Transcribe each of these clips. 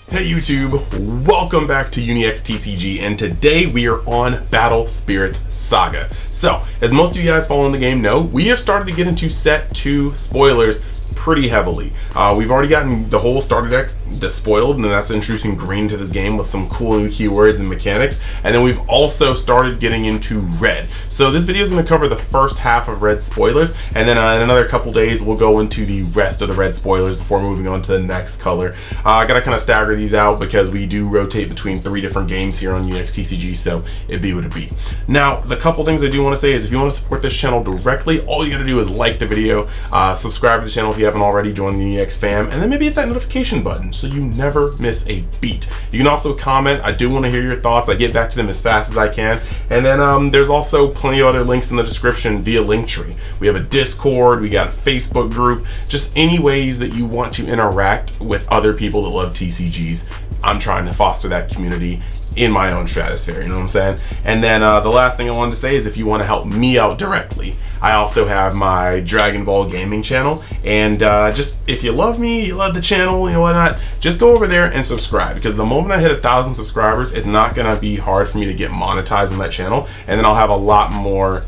Hey YouTube, welcome back to UniX TCG, and today we are on Battle Spirits Saga. So, as most of you guys following the game know, we have started to get into set 2 spoilers pretty heavily. We've already gotten the whole starter deck despoiled, and that's introducing green to this game with some cool new keywords and mechanics, and then we've also started getting into red. So this video is going to cover the first half of red spoilers, and then in another couple days we'll go into the rest of the red spoilers before moving on to the next color. I gotta kind of stagger these out because we do rotate between 3 different games here on UniX TCG, so it'd be what it be. Now, the couple things I do want to say is if you want to support this channel directly, all you gotta do is like the video, subscribe to the channel if you haven't already, join the UniX fam, and then maybe hit that notification button so you never miss a beat. You can also comment. I do want to hear your thoughts. I get back to them as fast as I can. And then there's also plenty of other links in the description via Linktree. We have a Discord, we got a Facebook group, just any ways that you want to interact with other people that love TCGs. I'm trying to foster that community in my own stratosphere, you know what I'm saying? And then the last thing I wanted to say is if you want to help me out directly, I also have my Dragon Ball gaming channel, and just if you love me, you love the channel, you know whatnot, just go over there and subscribe, because the moment I hit 1,000 subscribers, it's not gonna be hard for me to get monetized on that channel, and then I'll have a lot more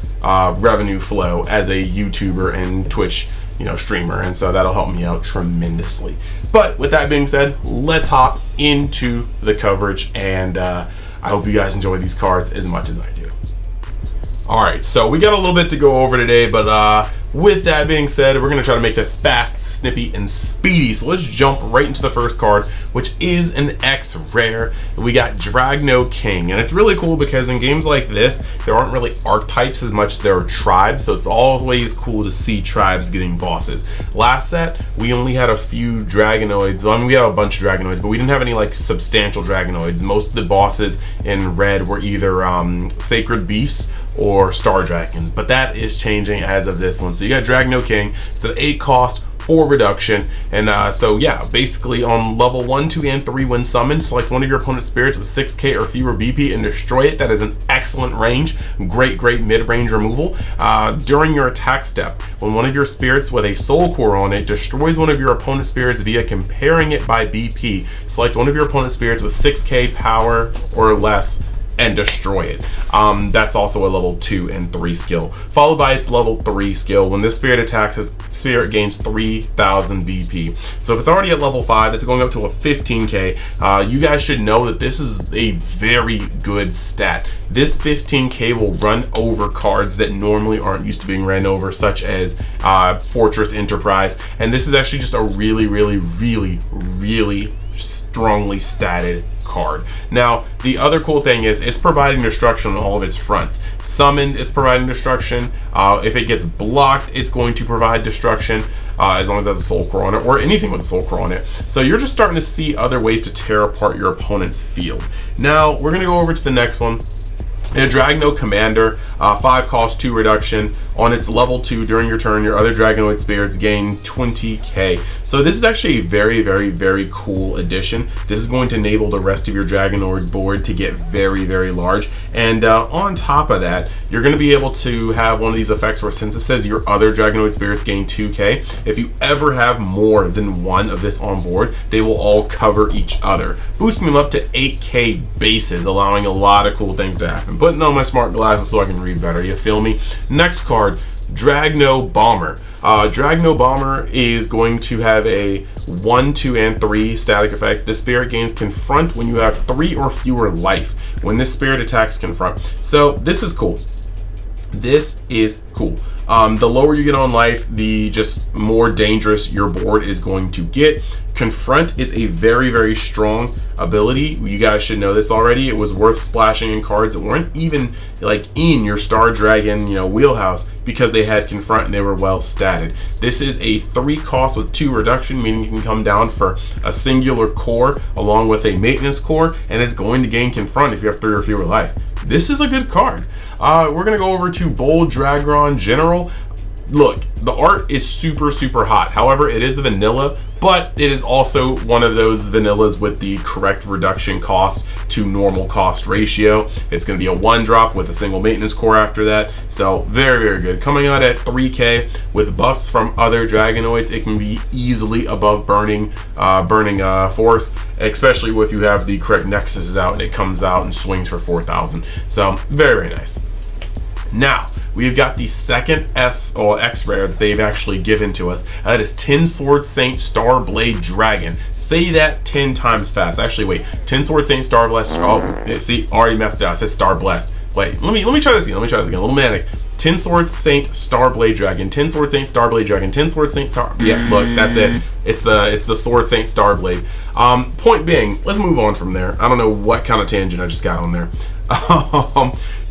revenue flow as a YouTuber and Twitch streamer, and so that'll help me out tremendously. But with that being said, let's hop into the coverage, and I hope you guys enjoy these cards as much as I do. Alright, so we got a little bit to go over today, but with that being said, we're going to try to make this fast, snippy, and speedy. So let's jump right into the first card, which is an X rare. We got Dragonoid King, and it's really cool because in games like this, there aren't really archetypes as much as there are tribes, so it's always cool to see tribes getting bosses. Last set, we only had a few Dragonoids. Well, I mean, we had a bunch of Dragonoids, but we didn't have any like substantial Dragonoids. Most of the bosses in red were either Sacred Beasts or Star Dragons, but that is changing as of this one. So you got Dragonoid King. It's an 8 cost, 4 reduction, and so yeah, basically on level 1, 2, and 3 when summoned, select one of your opponent's spirits with 6k or fewer BP and destroy it. That is an excellent range. Great mid-range removal. During your attack step, when one of your spirits with a soul core on it destroys one of your opponent's spirits via comparing it by BP, select one of your opponent's spirits with 6k power or less and destroy it. That's also a level 2 and 3 skill, followed by its level 3 skill. When this spirit attacks, this spirit gains 3,000 BP. So if it's already at level 5, it's going up to a 15k. You guys should know that this is a very good stat. This 15k will run over cards that normally aren't used to being ran over, such as Fortress Enterprise, and this is actually just a really strongly statted card. Now, the other cool thing is it's providing destruction on all of its fronts. Summoned, it's providing destruction. If it gets blocked, it's going to provide destruction, as long as it has a soul core on it, or anything with a soul core on it. So you're just starting to see other ways to tear apart your opponent's field. Now, we're gonna go over to the next one. A Dragonoid Commander, 5 cost, 2 reduction. On its level 2, during your turn, your other Dragonoid spirits gain 20k. So this is actually a very cool addition. This is going to enable the rest of your Dragonoid board to get very large. And on top of that, you're going to be able to have one of these effects where, since it says your other Dragonoid spirits gain 2k, if you ever have more than one of this on board, they will all cover each other, boosting them up to 8k bases, allowing a lot of cool things to happen. Putting on my smart glasses so I can read better, you feel me? Next card, Dragonoid Bomber. Dragonoid Bomber is going to have a 1, 2, and 3 static effect. The spirit gains Confront when you have 3 or fewer life. When this spirit attacks, Confront. So this is cool. This is cool. The lower you get on life, the just more dangerous your board is going to get. Confront is a very strong ability. You guys should know this already. It was worth splashing in cards that weren't even like in your Star Dragon, wheelhouse, because they had Confront and they were well statted. This is a 3 cost with 2 reduction, meaning you can come down for a singular core along with a maintenance core, and it's going to gain Confront if you have 3 or fewer life. This is a good card. We're gonna go over to Bold Dragon General. look, the art is super hot. However, it is the vanilla, but it is also one of those vanillas with the correct reduction cost to normal cost ratio. It's going to be a 1-drop with a single maintenance core after that. So very good. Coming out at 3K with buffs from other Dragonoids, it can be easily above burning force, especially if you have the correct nexuses out and it comes out and swings for 4,000. So very nice. Now, we've got the second X rare that they've actually given to us. That is Tin Sword Saint Starblade Dragon. Say that 10 times fast. Actually, wait. Tin Sword Saint Starblast. Oh, see, already messed it up. It says Starblast. Wait, let me try this again. A little manic. Tin Sword Saint Starblade Dragon. Tin Sword Saint Starblade Dragon. Tin Sword Saint Star. Yeah, look, that's it. It's the Sword Saint Starblade. Point being, let's move on from there. I don't know what kind of tangent I just got on there.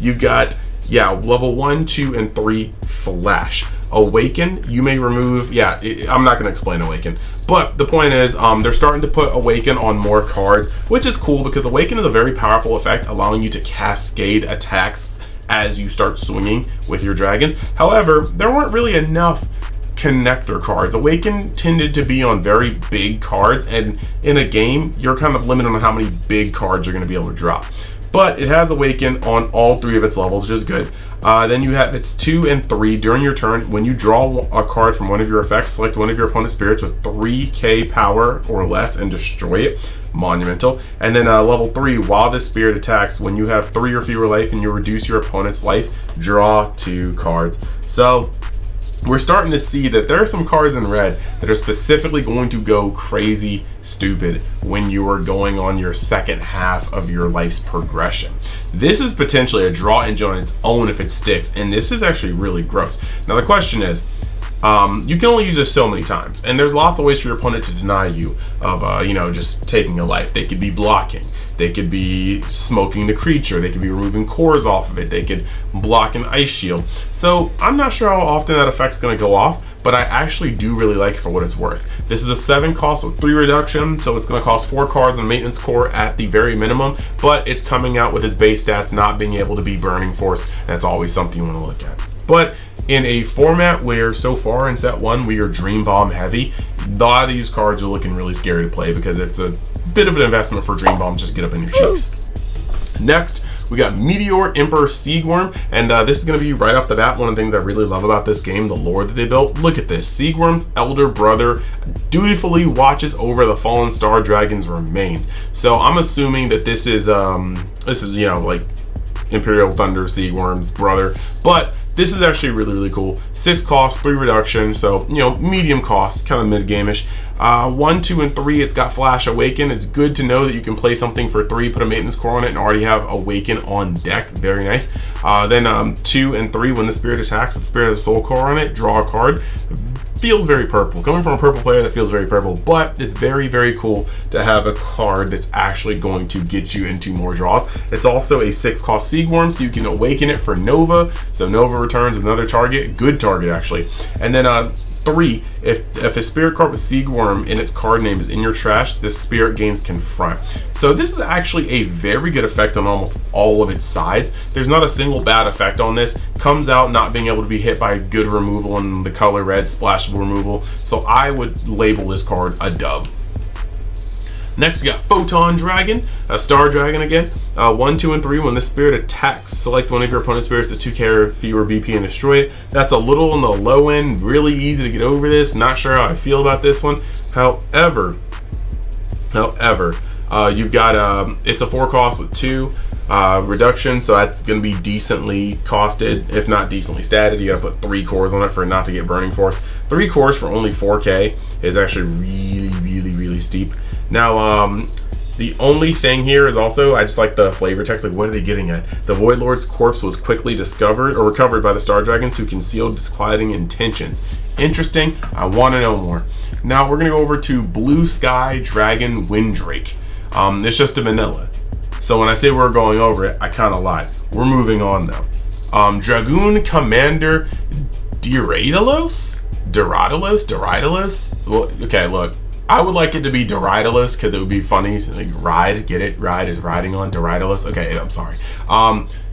You've got, yeah, level 1, 2, and 3 Flash. Awaken, you may remove, I'm not going to explain Awaken, but the point is they're starting to put Awaken on more cards, which is cool because Awaken is a very powerful effect, allowing you to cascade attacks as you start swinging with your dragon. However, there weren't really enough connector cards. Awaken tended to be on very big cards, and in a game, you're kind of limited on how many big cards you're going to be able to drop. But it has Awaken on all 3 of its levels, which is good. Then you have its 2 and 3 during your turn. When you draw a card from one of your effects, select one of your opponent's spirits with 3k power or less and destroy it. Monumental. And then level 3, while this spirit attacks, when you have 3 or fewer life and you reduce your opponent's life, draw 2 cards. So we're starting to see that there are some cards in red that are specifically going to go crazy stupid when you are going on your second half of your life's progression. This is potentially a draw engine on its own if it sticks, and this is actually really gross. Now the question is, you can only use this so many times, and there's lots of ways for your opponent to deny you of just taking a life. They could be blocking, they could be smoking the creature, they could be removing cores off of it, they could block an ice shield. So I'm not sure how often that effect's going to go off, but I actually do really like it for what it's worth. This is a 7 cost with 3 reduction, so it's going to cost 4 cards and maintenance core at the very minimum, but it's coming out with its base stats not being able to be burning force. That's always something you want to look at. But in a format where so far in set 1 we are Dream Bomb heavy, a lot of these cards are looking really scary to play because it's a bit of an investment for Dream Bomb just to get up in your cheeks. Next, we got Meteor Emperor Seagworm, and this is going to be right off the bat one of the things I really love about this game, the lore that they built. Look at this. Seagworm's elder brother dutifully watches over the fallen star dragon's remains. So I'm assuming that this is like Imperial Thunder Seagworm's brother, but this is actually really cool. 6 cost, 3 reduction, so medium cost, kind of mid-game-ish. 1, 2, and 3, it's got Flash Awaken. It's good to know that you can play something for 3, put a maintenance core on it, and already have Awaken on deck. Very nice. Then 2 and 3, when the spirit attacks, the spirit has a soul core on it, draw a card. Feels very purple. Coming from a purple player, that feels very purple, but it's very cool to have a card that's actually going to get you into more draws. It's also a 6 cost Seagworm, so you can awaken it for Nova. So Nova returns another target, good target actually. And then 3, if a spirit card with Seagworm in its card name is in your trash, this spirit gains Confront. So this is actually a very good effect on almost all of its sides. There's not a single bad effect on this. Comes out not being able to be hit by good removal in the color red, splashable removal. So I would label this card a dub. Next, we got Photon Dragon, a Star Dragon again. 1, 2, and 3, when this spirit attacks, select one of your opponent's spirits at 2k or fewer BP and destroy it. That's a little on the low end, really easy to get over this. Not sure how I feel about this one. However, you've got, it's a 4 cost with 2 reduction, so that's going to be decently costed, if not decently statted. You got to put 3 cores on it for it not to get burning force. 3 cores for only 4k is actually really steep. Now, the only thing here is also, I just like the flavor text, like what are they getting at? The Void Lord's corpse was quickly discovered or recovered by the Star Dragons who concealed disquieting intentions. Interesting, I want to know more. Now we're gonna go over to Blue Sky Dragon Windrake. It's just a vanilla. So when I say we're going over it, I kind of lied. We're moving on though. Dragoon Commander Doridalos? Well, okay, look. I would like it to be Doridalos because it would be funny. Like ride, get it? Ride is riding on Doridalos. Okay, I'm sorry.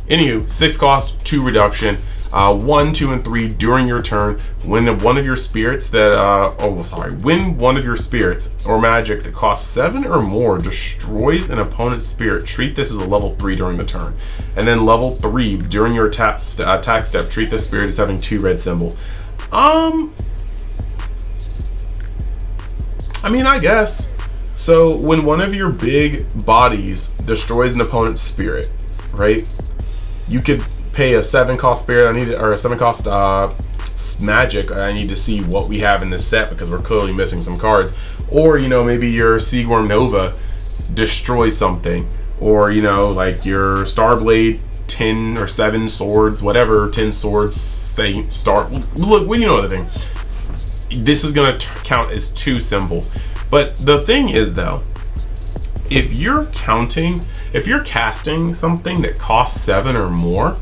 Anywho, 6 cost, 2 reduction. 1, 2, and 3 during your turn. When one of your spirits when one of your spirits or magic that costs 7 or more destroys an opponent's spirit, treat this as a level 3 during the turn. And then level 3 during your attack step, treat this spirit as having 2 red symbols. I mean, I guess. So when one of your big bodies destroys an opponent's spirit, right? You could pay a 7 cost spirit. Or a 7 cost magic. I need to see what we have in this set because we're clearly missing some cards. Or, you know, maybe your Seagorm Nova destroys something. Or, you know, like your Starblade 10 or 7 swords, whatever, 10 swords, say, look, well, you know the thing. This is going to count as 2 symbols. But the thing is, though, if you're casting something that costs 7 or more,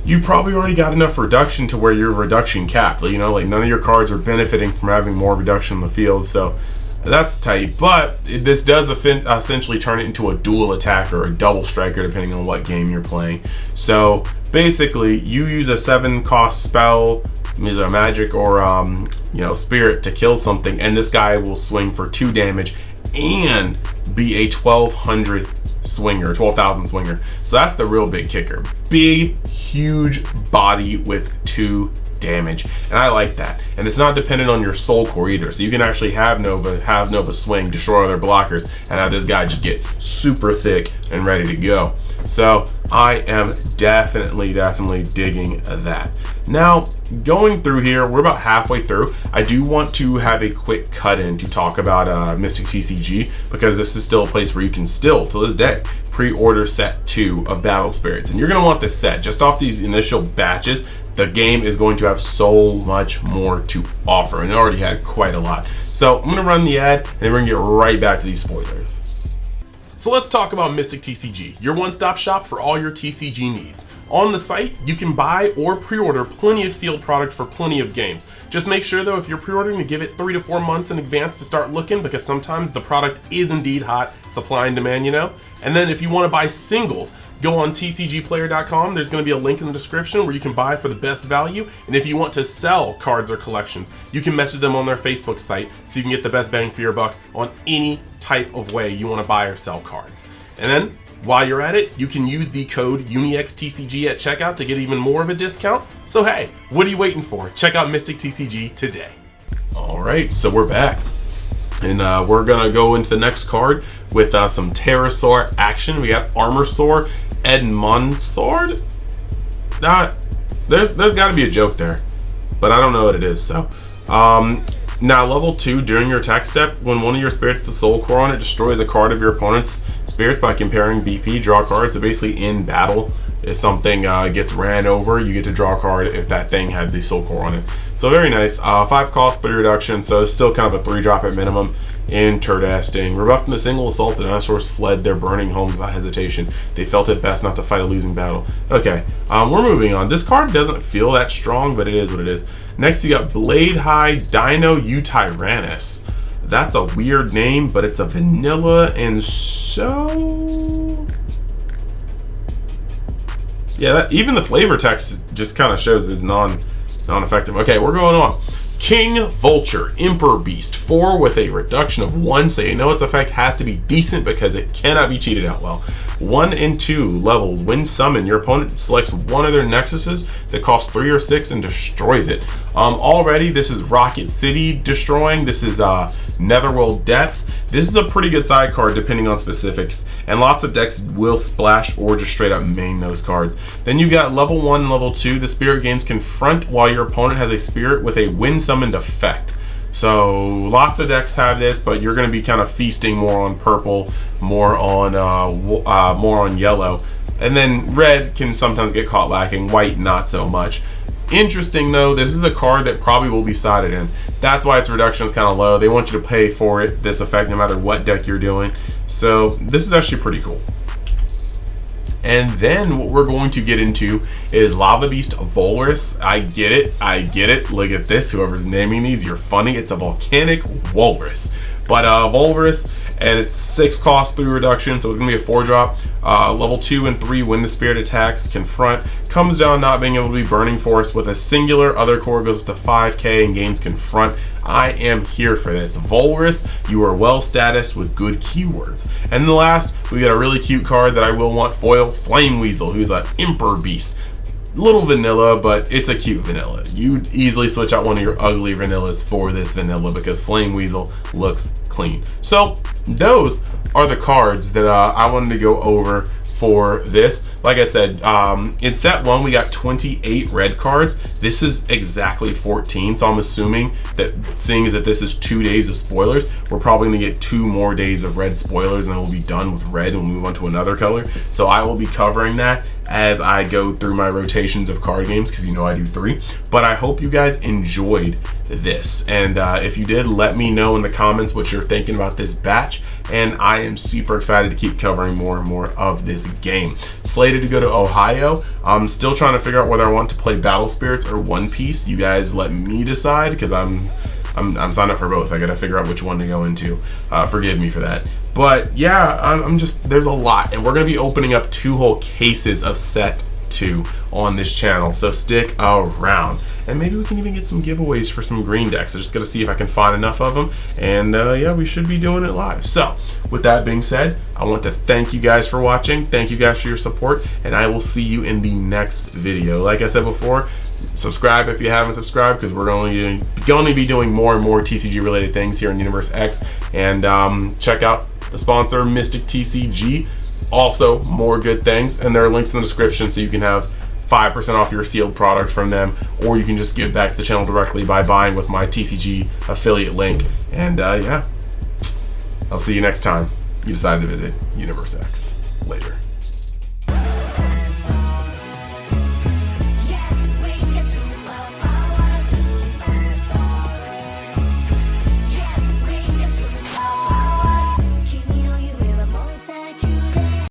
you probably already got enough reduction to where you're reduction capped. You know, like none of your cards are benefiting from having more reduction in the field. So that's tight. But this does essentially turn it into a dual attacker or a double striker, depending on what game you're playing. So basically, you use a 7 cost spell, either magic or you know, spirit to kill something, and this guy will swing for 2 damage and be a 1200 swinger, 12,000 swinger. So that's the real big kicker. Big, huge body with 2 damage, and I like that. And it's not dependent on your soul core either, so you can actually have Nova swing, destroy other blockers, and have this guy just get super thick and ready to go. So I am definitely digging that. Now, going through here, we're about halfway through. I do want to have a quick cut in to talk about Mystic TCG, because this is still a place where you can still, to this day, pre-order set 2 of Battle Spirits. And you're going to want this set. Just off these initial batches, the game is going to have so much more to offer, and it already had quite a lot. So I'm going to run the ad, and then we're going to get right back to these spoilers. So let's talk about Mystic TCG, your one-stop shop for all your TCG needs. On the site, you can buy or pre-order plenty of sealed product for plenty of games. Just make sure, though, if you're pre-ordering, to give it 3 to 4 months in advance to start looking, because sometimes the product is indeed hot, supply and demand, you know. And then if you want to buy singles, go on tcgplayer.com. There's going to be a link in the description where you can buy for the best value. And if you want to sell cards or collections, you can message them on their Facebook site so you can get the best bang for your buck on any type of way you want to buy or sell cards. And then, while you're at it, you can use the code UNIXTCG at checkout to get even more of a discount. So hey, what are you waiting for? Check out Mystic TCG today. All right, so we're back. And we're gonna go into the next card with some Pterosaur action. We got Armosaur Edmondsword. There's got to be a joke there, but I don't know what it is. So now level 2, during your attack step, when one of your spirits with the soul core on it destroys a card of your opponent's spirits by comparing BP, draw cards. So basically, in battle, if something gets ran over, you get to draw a card if that thing had the soul core on it. So very nice. 5 cost, 3 reduction, so it's still kind of a 3 drop at minimum. Interesting. Rebuffed in a single assault, the dinosaurs fled their burning homes without hesitation. They felt it best not to fight a losing battle. Okay, we're moving on. This card doesn't feel that strong, but it is what it is. Next, you got Blade High Dino Utyrannus. That's a weird name, but it's a vanilla, and so... yeah, even the flavor text just kind of shows that it's non-effective. Okay, we're going on. King Vulture, Emperor Beast, 4 with a reduction of 1, so you know its effect has to be decent because it cannot be cheated out well. 1 and 2 levels. When summoned, your opponent selects one of their nexuses that costs 3 or 6 and destroys it. Already, this is Rocket City destroying. This is Netherworld Depths. This is a pretty good side card depending on specifics, and lots of decks will splash or just straight up main those cards. Then you got level 1 and level 2. The spirit gains Confront while your opponent has a spirit with a when summoned effect. So lots of decks have this, but you're going to be kind of feasting more on purple, more on yellow, and then red can sometimes get caught lacking. White, not so much. Interesting though, this is a card that probably will be sided in. That's why its reduction is kind of low. They want you to pay for it, this effect, no matter what deck you're doing. So this is actually pretty cool. And then what we're going to get into is Lava Beast Volrus. I get it. Look at this. Whoever's naming these, you're funny. It's a volcanic walrus. But Volvorus, and it's 6 cost, 3 reduction, so it's gonna be a 4-drop. Level 2 and 3 Wind to Spirit attacks, Confront, comes down not being able to be Burning Force with a singular, other core goes up to 5k and gains Confront. I am here for this. Volvorus, you are well statused with good keywords. And the last, we got a really cute card that I will want foil, Flame Weasel, who's an Emperor Beast. Little vanilla, but it's a cute vanilla. You'd easily switch out one of your ugly vanillas for this vanilla because Flame Weasel looks clean. So those are the cards that I wanted to go over for this. Like I said, in set 1 we got 28 red cards. This is exactly 14, so I'm assuming that, seeing as that this is 2 days of spoilers, we're probably gonna get 2 more days of red spoilers and then we'll be done with red and move on to another color. So I will be covering that as I go through my rotations of card games, because you know I do 3. But I hope you guys enjoyed this, and if you did, let me know in the comments what you're thinking about this batch, and I am super excited to keep covering more and more of this game. Slated to go to Ohio. I'm still trying to figure out whether I want to play Battle Spirits or One Piece. You guys let me decide, because I'm signed up for both. I gotta figure out which one to go into. Forgive me for that. But yeah, I'm just, there's a lot, and we're gonna be opening up 2 whole cases of set 2 on this channel, so stick around, and maybe we can even get some giveaways for some green decks. I just gotta see if I can find enough of them, and yeah, we should be doing it live. So with that being said, I want to thank you guys for watching, thank you guys for your support, and I will see you in the next video. Like I said before, subscribe if you haven't subscribed, because we're going to be doing more and more TCG related things here in Universe X. And check out the sponsor, Mystic TCG. Also, more good things, and there are links in the description so you can have 5% off your sealed product from them, or you can just give back to the channel directly by buying with my TCG affiliate link. And yeah, I'll see you next time you decide to visit Universe X.